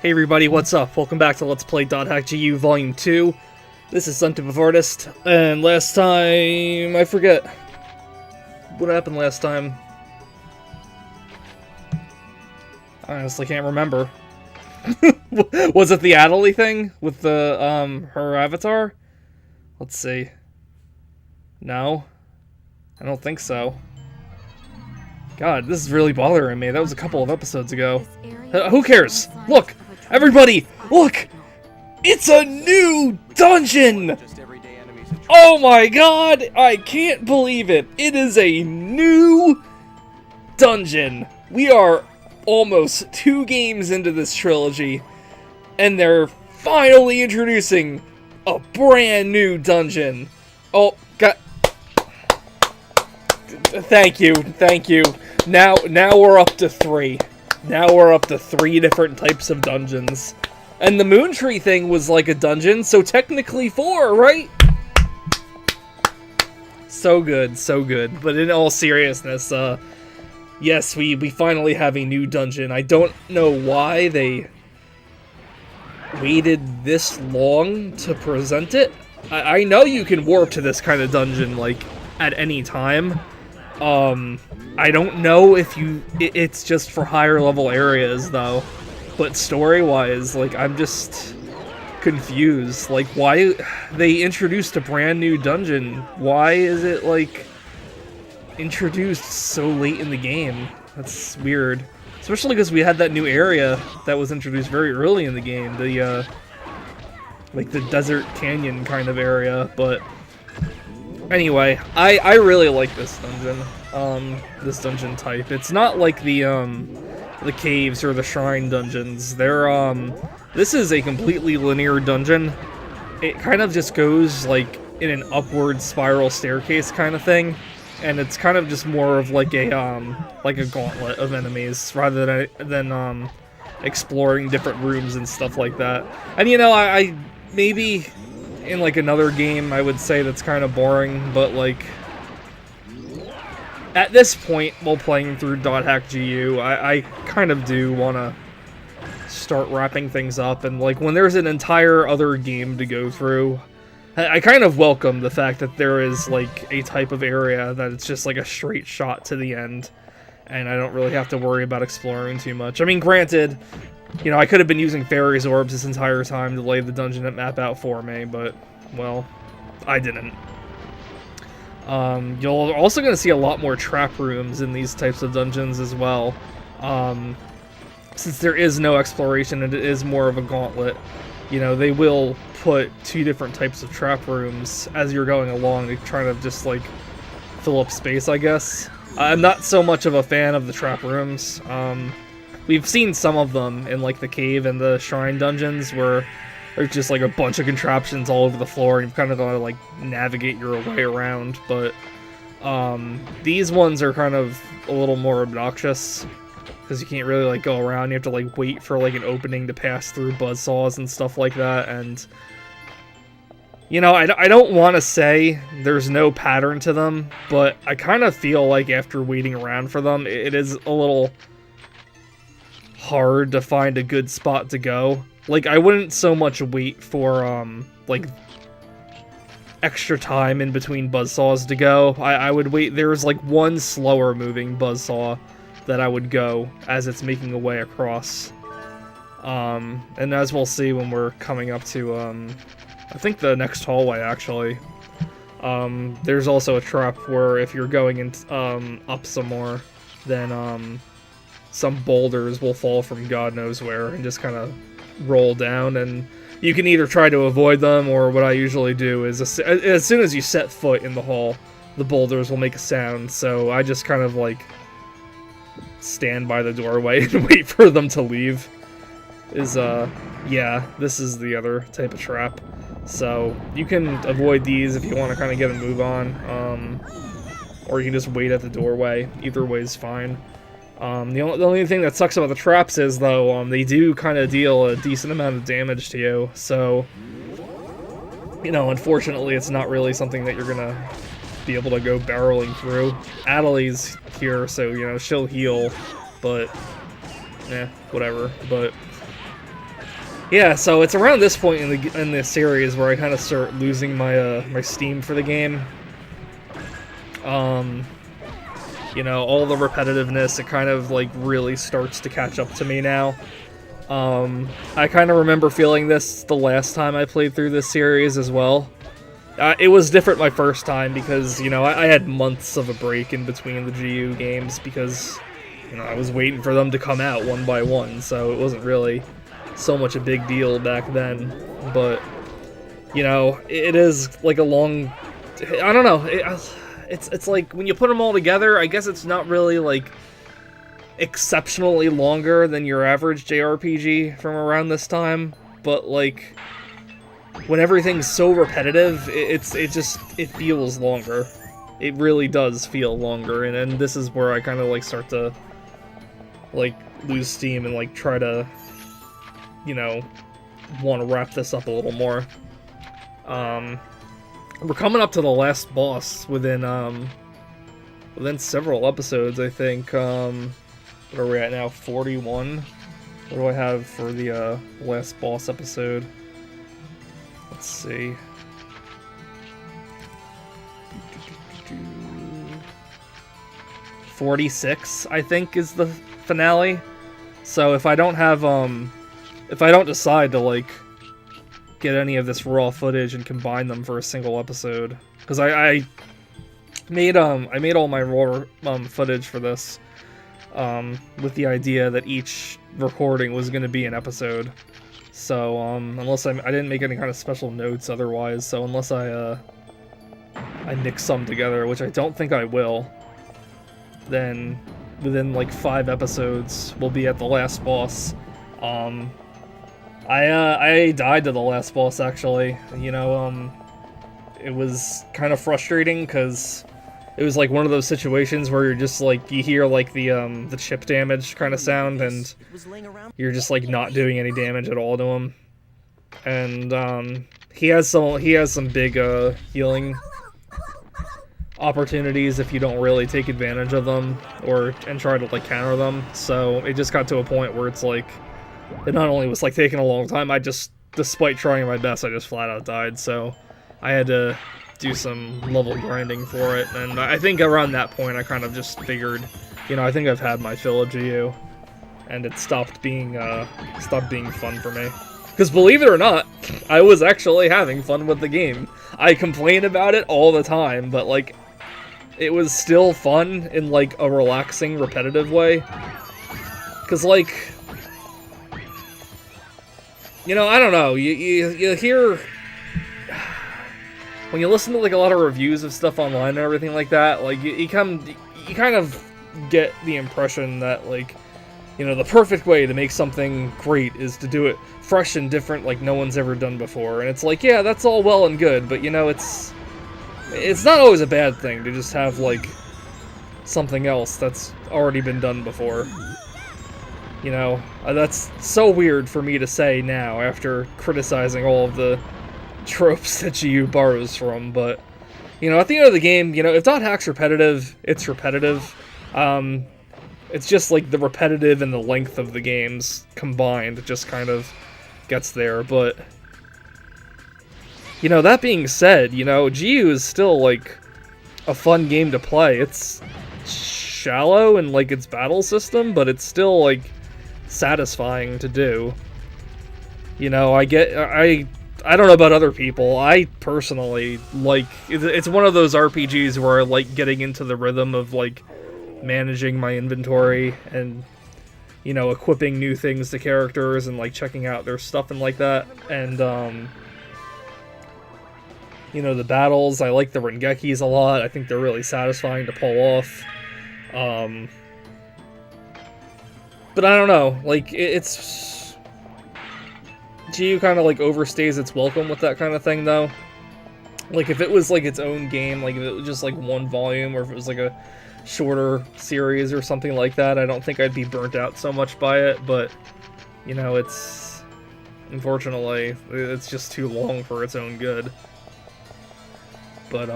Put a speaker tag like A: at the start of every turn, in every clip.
A: Hey everybody, what's up? Welcome back to Let's Play .hack.gu Volume 2. This is Son of Artist, and last time... I forget. What happened last time? I honestly can't remember. Was it the Adelie thing? With the, her avatar? Let's see. No? I don't think so. God, this is really bothering me. That was a couple of episodes ago. Who cares? Look! Everybody, look! It's a new dungeon! Oh my god! I can't believe it! It is a new dungeon! We are almost 2 games into this trilogy, and they're finally introducing a brand new dungeon. Oh, God. Thank you, thank you. Now we're up to 3. Now we're up to 3 different types of dungeons. And the Moon Tree thing was like a dungeon, so technically 4, right? So good, so good. But in all seriousness, yes, we finally have a new dungeon. I don't know why they waited this long to present it. I know you can warp to this kind of dungeon, like, at any time. I don't know if it's just for higher level areas, though. But story-wise, like, I'm just confused. Like, why they introduced a brand new dungeon? Why is it, like, introduced so late in the game? That's weird. Especially because we had that new area that was introduced very early in the game. The, like, the desert canyon kind of area, but... Anyway, I really like this dungeon type. It's not like the caves or the shrine dungeons. They're, this is a completely linear dungeon. It kind of just goes, like, in an upward spiral staircase kind of thing. And it's kind of just more of like a gauntlet of enemies, rather than exploring different rooms and stuff like that. And, you know, I maybe... in, like, another game, I would say that's kind of boring, but, like, at this point, while playing through .hack.gu, I kind of do want to start wrapping things up, and, like, when there's an entire other game to go through, I kind of welcome the fact that there is, like, a type of area that it's just, like, a straight shot to the end, and I don't really have to worry about exploring too much. I mean, granted... you know, I could have been using Fairy's Orbs this entire time to lay the dungeon map out for me, but, well, I didn't. You're also going to see a lot more trap rooms in these types of dungeons as well. Since there is no exploration and it is more of a gauntlet, you know, they will put 2 different types of trap rooms as you're going along to try to just, like, fill up space, I guess. I'm not so much of a fan of the trap rooms. We've seen some of them in, like, the cave and the shrine dungeons where there's just, like, a bunch of contraptions all over the floor and you've kind of got to, like, navigate your way around, but these ones are kind of a little more obnoxious because you can't really, like, go around. You have to, like, wait for, like, an opening to pass through buzzsaws and stuff like that, and, you know, I don't want to say there's no pattern to them, but I kind of feel like after waiting around for them, it is a little... hard to find a good spot to go. Like, I wouldn't so much wait for, like, extra time in between buzzsaws to go. I would wait. There's, like, one slower moving buzzsaw that I would go as it's making a way across. And as we'll see when we're coming up to, I think the next hallway, actually. There's also a trap where if you're going in, up some more, then, some boulders will fall from God knows where and just kind of roll down, and you can either try to avoid them, or what I usually do is as soon as you set foot in the hall, the boulders will make a sound, so I just kind of, like, stand by the doorway and wait for them to leave. Yeah, this is the other type of trap. So you can avoid these if you want to kind of get a move on, or you can just wait at the doorway. Either way is fine. The only thing that sucks about the traps is, though, they do kind of deal a decent amount of damage to you, so, you know, unfortunately it's not really something that you're gonna be able to go barreling through. Adelie's here, so, you know, she'll heal, but, whatever. But Yeah, so it's around this point in the series where I kind of start losing my my steam for the game. You know, all the repetitiveness, it kind of like really starts to catch up to me now. I kind of remember feeling this the last time I played through this series as well. It was different my first time because, you know, I had months of a break in between the GU games because, you know, I was waiting for them to come out one by one, so it wasn't really so much a big deal back then. But, you know, it is like a long... I don't know. It's like when you put them all together, I guess it's not really like exceptionally longer than your average JRPG from around this time, but like when everything's so repetitive, it feels longer. It really does feel longer, and this is where I kind of like start to like lose steam and like try to, you know, want to wrap this up a little more. We're coming up to the last boss within several episodes, I think. What are we at now? 41? What do I have for the last boss episode? Let's see. 46, I think, is the finale. So if I don't have if I don't decide to like get any of this raw footage and combine them for a single episode, because I made all my raw footage for this with the idea that each recording was going to be an episode. So unless I didn't make any kind of special notes otherwise, so unless I mix some together, which I don't think I will, then within like 5 episodes we'll be at the last boss. I died to the last boss, actually. You know, it was kind of frustrating because it was like one of those situations where you're just like, you hear like the chip damage kind of sound, and you're just like not doing any damage at all to him. And he has some big healing opportunities if you don't really take advantage of them and try to like counter them. So it just got to a point where it's like, it not only was like taking a long time, despite trying my best, I just flat out died. So I had to do some level grinding for it, and I think around that point I kind of just figured, you know, I think I've had my fill of GU, and it stopped being fun for me. Because believe it or not, I was actually having fun with the game. I complain about it all the time, but like, it was still fun in like a relaxing, repetitive way. Because like, you know, I don't know, you hear, when you listen to like a lot of reviews of stuff online and everything like that, like you kind of get the impression that like, you know, the perfect way to make something great is to do it fresh and different, like no one's ever done before. And it's like, yeah, that's all well and good, but you know, it's not always a bad thing to just have like something else that's already been done before. You know, that's so weird for me to say now after criticizing all of the tropes that GU borrows from, but, you know, at the end of the game, you know, if dot hack's repetitive, it's repetitive. It's just like the repetitive and the length of the games combined just kind of gets there, but, you know, that being said, you know, GU is still like a fun game to play. It's shallow in like its battle system, but it's still like satisfying to do. You know, I don't know about other people. I personally like, it's one of those RPGs where I like getting into the rhythm of like managing my inventory and, you know, equipping new things to characters and like checking out their stuff and like that. And you know, the battles, I like the Rengekis a lot. I think they're really satisfying to pull off. But I don't know, like, it's... GU kind of, like, overstays its welcome with that kind of thing, though. Like, if it was, like, its own game, like, if it was just, like, one volume, or if it was, like, a shorter series or something like that, I don't think I'd be burnt out so much by it, but, you know, it's... Unfortunately, it's just too long for its own good. But,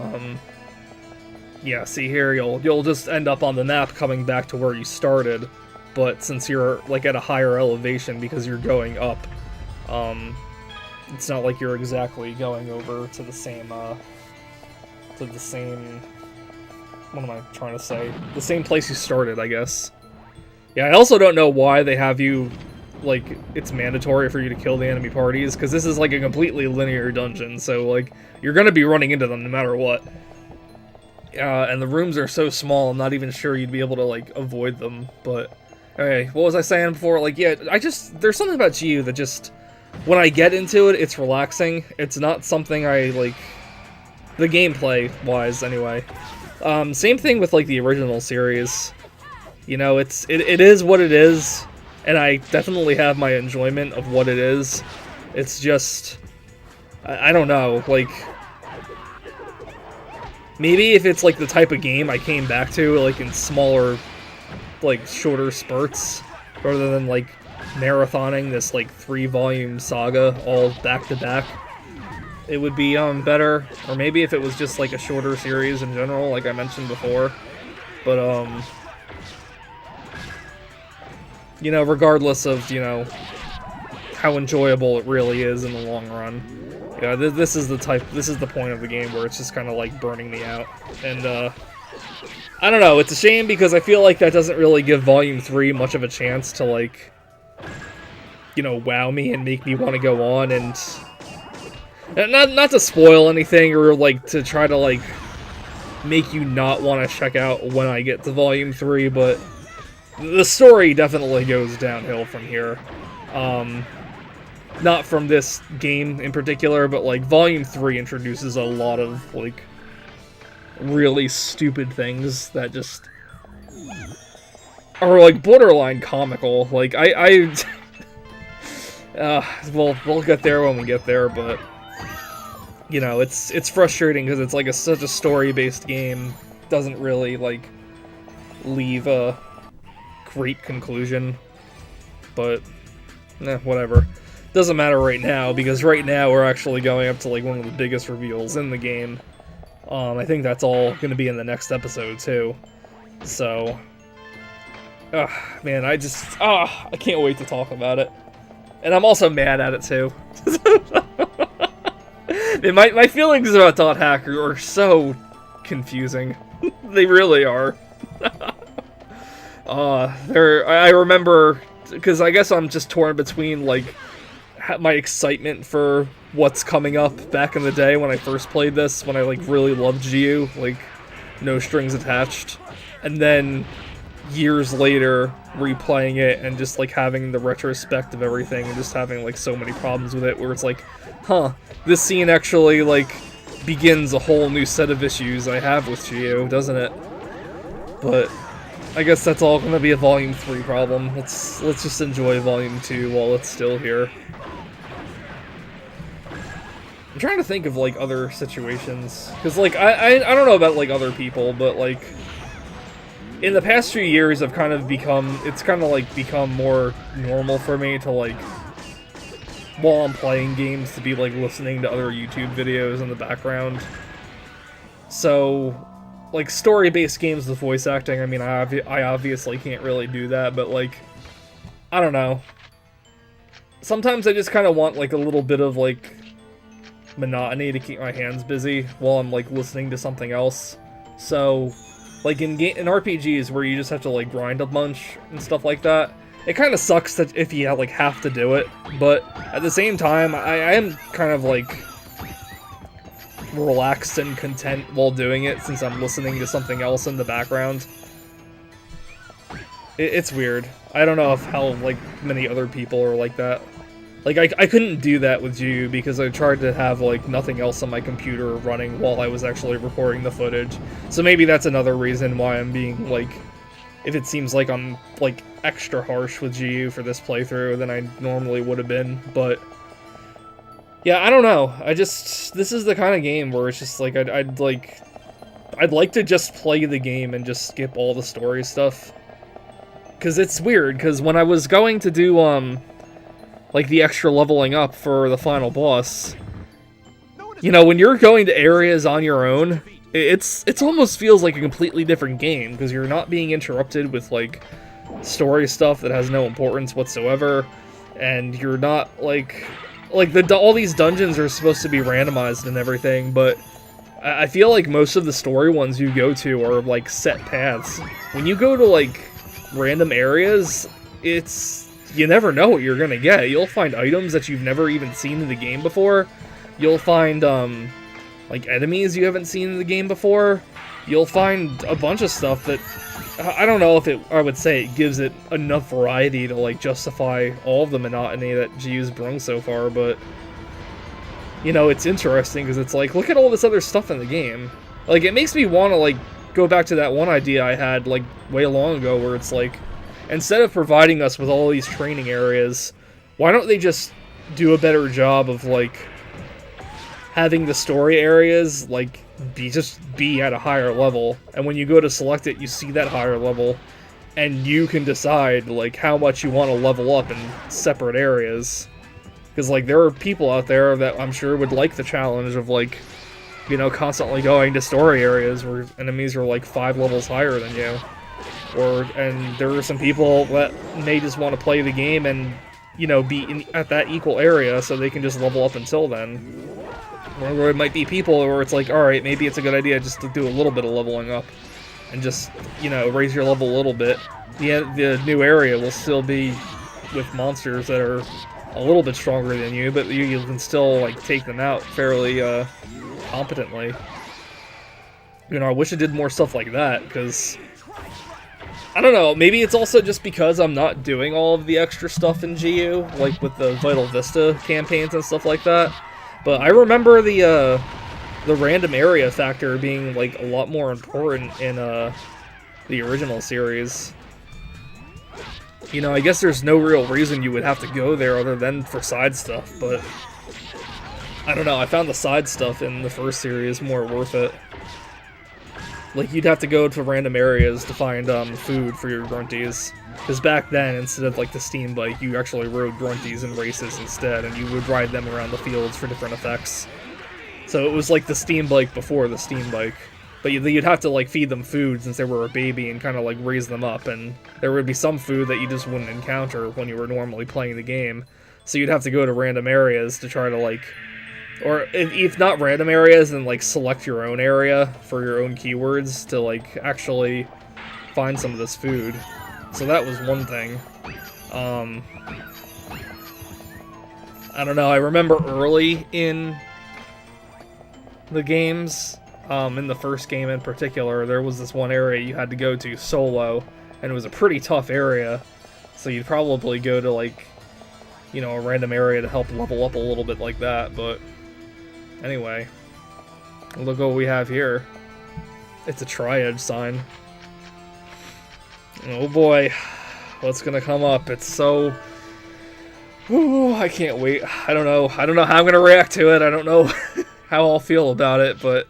A: yeah, see here, you'll just end up on the map coming back to where you started, but since you're, like, at a higher elevation because you're going up, It's not like you're exactly going over to the same, what am I trying to say? The same place you started, I guess. Yeah, I also don't know why they have you, like, it's mandatory for you to kill the enemy parties, because this is, like, a completely linear dungeon, so, like, you're gonna be running into them no matter what. And the rooms are so small, I'm not even sure you'd be able to, like, avoid them, but... Okay, what was I saying before? Like, yeah, there's something about GU that just... When I get into it, it's relaxing. It's not something I, like... The gameplay-wise, anyway. Same thing with, like, the original series. You know, it is what it is, and I definitely have my enjoyment of what it is. It's just... I don't know, like... Maybe if it's, like, the type of game I came back to, like, in smaller, like, shorter spurts, rather than, like, marathoning this, like, 3-volume saga all back-to-back, it would be, better. Or maybe if it was just, like, a shorter series in general, like I mentioned before. But, you know, regardless of, you know, how enjoyable it really is in the long run. Yeah, this is the point of the game where it's just kind of like burning me out. And, I don't know, it's a shame because I feel like that doesn't really give Volume 3 much of a chance to, like, you know, wow me and make me want to go on, and not to spoil anything or, like, to try to, like, make you not want to check out when I get to Volume 3, but the story definitely goes downhill from here. Not from this game in particular, but, like, Volume 3 introduces a lot of, like, really stupid things that just are, like, borderline comical. Like, well, we'll get there when we get there, but, you know, it's frustrating because it's, like, such a story-based game. Doesn't really, like, leave a great conclusion, but, whatever. Doesn't matter right now, because right now we're actually going up to, like, one of the biggest reveals in the game. I think that's all going to be in the next episode, too. So, man, I can't wait to talk about it. And I'm also mad at it, too. Man, my feelings about Dot Hacker are so confusing. They really are. I remember, because I guess I'm just torn between, like, my excitement for what's coming up back in the day when I first played this, when I, like, really loved GU, like, no strings attached, and then years later replaying it and just, like, having the retrospect of everything and just having, like, so many problems with it, where it's like, huh, this scene actually, like, begins a whole new set of issues I have with GU, doesn't it? But I guess that's all gonna be a Volume 3 problem. Let's just enjoy Volume 2 while it's still here. I'm trying to think of, like, other situations, because, like, I don't know about, like, other people, but, like, in the past few years I've kind of become, it's kind of, like, become more normal for me to, like, while I'm playing games, to be, like, listening to other YouTube videos in the background. So, like, story-based games with voice acting, I mean, I obviously can't really do that, but, like, I don't know. Sometimes I just kind of want, like, a little bit of, like, monotony to keep my hands busy while I'm, like, listening to something else. So, like, in RPGs where you just have to, like, grind a bunch and stuff like that, it kind of sucks that if you, like, have to do it, but at the same time, I am kind of, like, relaxed and content while doing it, since I'm listening to something else in the background. It's weird. I don't know how, like, many other people are like that. Like, I couldn't do that with GU because I tried to have, like, nothing else on my computer running while I was actually recording the footage. So maybe that's another reason why I'm being, like, if it seems like I'm, like, extra harsh with GU for this playthrough than I normally would have been, but yeah, I don't know. This is the kind of game where it's just, like, I'd like to just play the game and just skip all the story stuff. Because it's weird, because when I was going to do, like, the extra leveling up for the final boss, you know, when you're going to areas on your own, it's almost feels like a completely different game, because you're not being interrupted with, like, story stuff that has no importance whatsoever, and you're not all these dungeons are supposed to be randomized and everything, but I feel like most of the story ones you go to are like set paths. When you go to like random areas, you never know what you're gonna get. You'll find items that you've never even seen in the game before. You'll find like enemies you haven't seen in the game before. You'll find a bunch of stuff that I don't know if I would say it gives it enough variety to like justify all of the monotony that GU's brung so far, but you know, it's interesting because it's like, look at all this other stuff in the game. Like, it makes me want to like go back to that one idea I had like way long ago where it's like, instead of providing us with all these training areas, why don't they just do a better job of like having the story areas like be at a higher level, and when you go to select it, you see that higher level, and you can decide like how much you want to level up in separate areas. Because like there are people out there that I'm sure would like the challenge of like, you know, constantly going to story areas where enemies are like 5 levels higher than you. And there are some people that may just want to play the game and, you know, be at that equal area so they can just level up until then. Or there might be people where it's like, alright, maybe it's a good idea just to do a little bit of leveling up and just, you know, raise your level a little bit. The new area will still be with monsters that are a little bit stronger than you, but you can still like take them out fairly competently. You know, I wish it did more stuff like that, because I don't know, maybe it's also just because I'm not doing all of the extra stuff in GU, like with the Vital Vista campaigns and stuff like that. But I remember the random area factor being like a lot more important in the original series. You know, I guess there's no real reason you would have to go there other than for side stuff, but I don't know, I found the side stuff in the first series more worth it. Like, you'd have to go to random areas to find food for your grunties. Because back then, instead of like the steam bike, you actually rode grunties in races instead, and you would ride them around the fields for different effects. So it was like the steam bike before the steam bike. But you'd have to like feed them food since they were a baby and kind of like raise them up, and there would be some food that you just wouldn't encounter when you were normally playing the game. So you'd have to go to random areas to try to like, or if not random areas, then like select your own area for your own keywords to like actually find some of this food. So that was one thing. I don't know, I remember early in the games, in the first game in particular, there was this one area you had to go to solo, and it was a pretty tough area, so you'd probably go to like, you know, a random area to help level up a little bit like that, but anyway, look what we have here. It's a triad sign. Oh boy, what's gonna come up? It's so... Ooh, I can't wait. I don't know how I'm gonna react to it. I don't know how I'll feel about it, but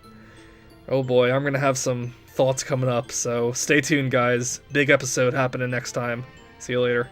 A: oh boy, I'm gonna have some thoughts coming up, so stay tuned, guys. Big episode happening next time. See you later.